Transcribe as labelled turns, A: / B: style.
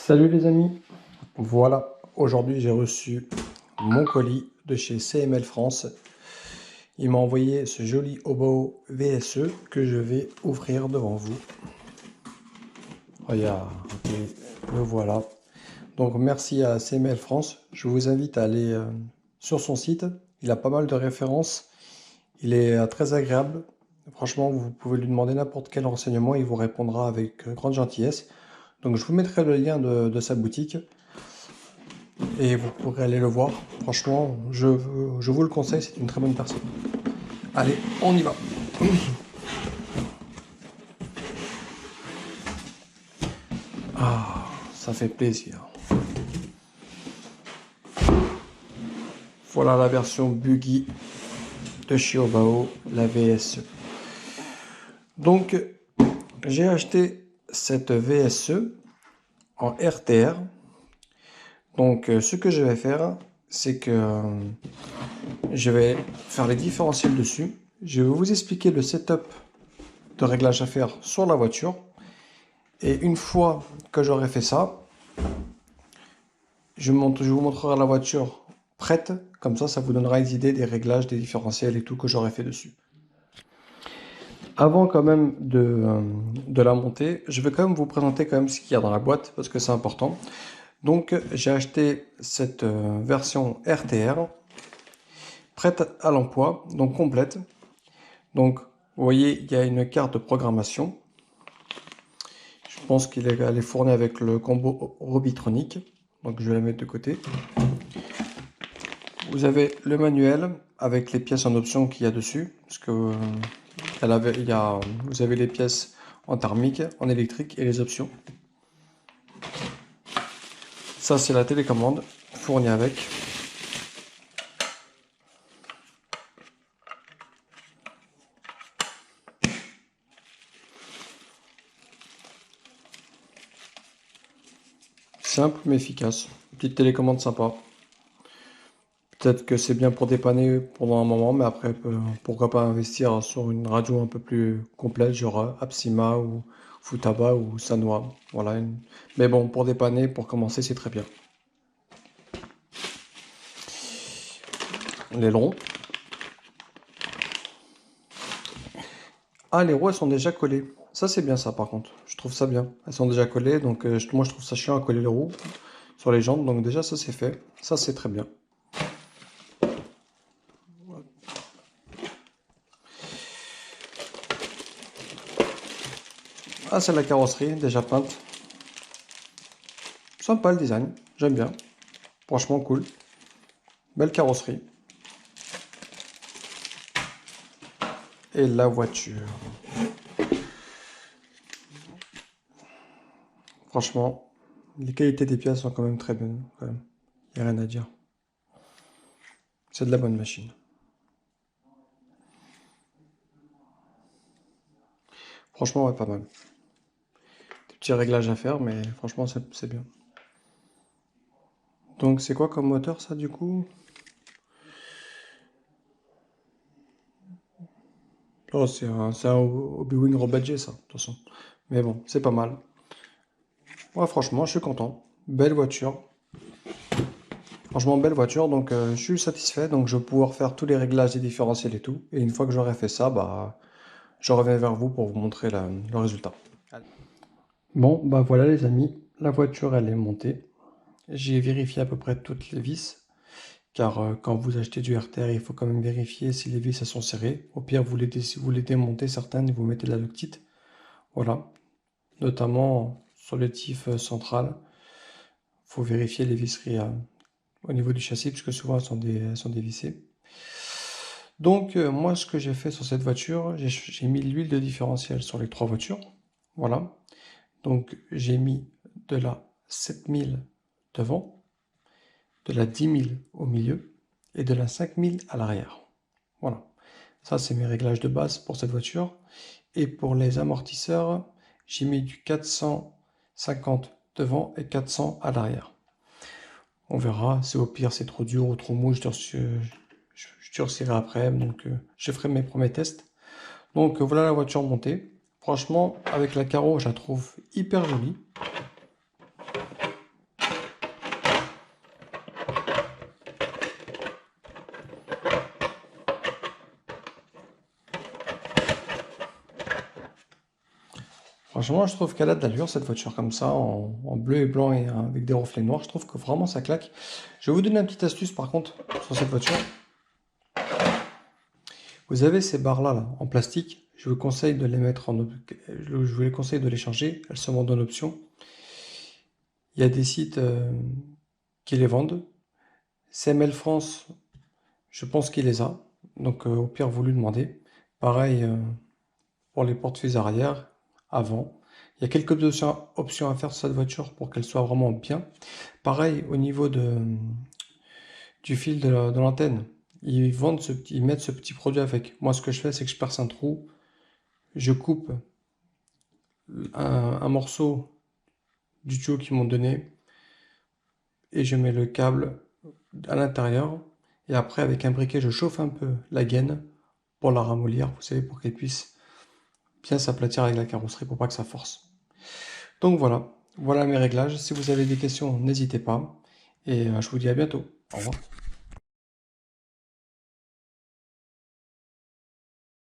A: Salut les amis, voilà, aujourd'hui j'ai reçu mon colis de chez CML France. Il m'a envoyé ce joli Hobo VSE que je vais ouvrir devant vous. Regardez, le voilà. Donc merci à CML France, je vous invite à aller sur son site, il a pas mal de références, il est très agréable. Franchement, vous pouvez lui demander n'importe quel renseignement, il vous répondra avec grande gentillesse. Donc je vous mettrai le lien de sa boutique. Et vous pourrez aller le voir. Franchement, je vous le conseille, c'est une très bonne personne. Allez, on y va. Ah, ça fait plaisir. Voilà la version buggy de Shiobao, la VSE. Donc, j'ai acheté cette VSE en RTR. Donc, ce que je vais faire, c'est que je vais faire les différentiels dessus. Je vais vous expliquer le setup de réglage à faire sur la voiture. Et une fois que j'aurai fait ça, je vous montrerai la voiture prête. Comme ça vous donnera une idée des réglages, des différentiels et tout que j'aurai fait dessus. Avant quand même de la monter, je vais quand même vous présenter quand même ce qu'il y a dans la boîte parce que c'est important. Donc j'ai acheté cette version RTR prête à l'emploi, donc complète. Donc vous voyez, il y a une carte de programmation. Je pense qu'elle est fournie avec le combo Robitronic. Donc je vais la mettre de côté. Vous avez le manuel avec les pièces en option qu'il y a dessus. Parce que vous avez les pièces en thermique, en électrique et les options. Ça c'est la télécommande fournie avec. Simple mais efficace. Petite télécommande sympa. Peut-être que c'est bien pour dépanner pendant un moment, mais après, pourquoi pas investir sur une radio un peu plus complète, genre Apsima ou Futaba ou Sanwa. Voilà. Mais bon, pour dépanner, pour commencer, c'est très bien. Les longs. Ah, les roues, elles sont déjà collées. Ça, c'est bien ça, par contre. Je trouve ça bien. Elles sont déjà collées, donc moi, je trouve ça chiant à coller les roues sur les jantes. Donc déjà, ça, c'est fait. Ça, c'est très bien. Ah, c'est la carrosserie, déjà peinte. Sympa le design, j'aime bien. Franchement cool. Belle carrosserie. Et la voiture. Franchement, les qualités des pièces sont quand même très bonnes. Il n'y a rien à dire. C'est de la bonne machine. Franchement, ouais, pas mal. Des petits réglages à faire, mais franchement, c'est bien. Donc, c'est quoi comme moteur, ça, du coup? Oh, c'est un Obi-Wan Robadje, ça, de toute façon. Mais bon, c'est pas mal. Ouais, franchement, je suis content. Belle voiture. Franchement, belle voiture, donc je suis satisfait. Donc, je vais pouvoir faire tous les réglages des différentiels et tout. Et une fois que j'aurai fait ça, bah, je reviens vers vous pour vous montrer le résultat. Bon, bah voilà les amis, la voiture elle est montée. J'ai vérifié à peu près toutes les vis, car quand vous achetez du RTR, il faut quand même vérifier si les vis elles sont serrées. Au pire, vous les démontez certaines et vous mettez de la ductite. Voilà, notamment sur le tif central, il faut vérifier les visseries au niveau du châssis, puisque souvent elles sont dévissées. Donc moi ce que j'ai fait sur cette voiture, j'ai mis l'huile de différentiel sur les trois voitures. Voilà. Donc j'ai mis de la 7000 devant, de la 10 000 au milieu et de la 5000 à l'arrière. Voilà. Ça c'est mes réglages de base pour cette voiture. Et pour les amortisseurs, j'ai mis du 450 devant et 400 à l'arrière. On verra, si au pire c'est trop dur ou trop mou, je durcirai après, donc je ferai mes premiers tests. Donc voilà la voiture montée. Franchement, avec la carreau, je la trouve hyper jolie. Franchement, je trouve qu'elle a de l'allure cette voiture comme ça, en bleu et blanc et avec des reflets noirs. Je trouve que vraiment ça claque. Je vais vous donner une petite astuce par contre sur cette voiture. Vous avez ces barres-là là, en plastique. Je vous conseille de les mettre je vous les conseille de les changer. Elles se vendent en option. Il y a des sites qui les vendent. CML France, je pense qu'il les a. Donc au pire, vous lui demandez. Pareil pour les porte-fusées arrière, avant. Il y a quelques options à faire sur cette voiture pour qu'elle soit vraiment bien. Pareil au niveau du fil de l'antenne. Ils mettent ce petit produit avec. Moi, ce que je fais, c'est que je perce un trou, je coupe un morceau du tuyau qu'ils m'ont donné et je mets le câble à l'intérieur. Et après, avec un briquet, je chauffe un peu la gaine pour la ramollir, vous savez, pour qu'elle puisse bien s'aplatir avec la carrosserie pour pas que ça force. Donc voilà, voilà mes réglages. Si vous avez des questions, n'hésitez pas. Et je vous dis à bientôt. Au revoir.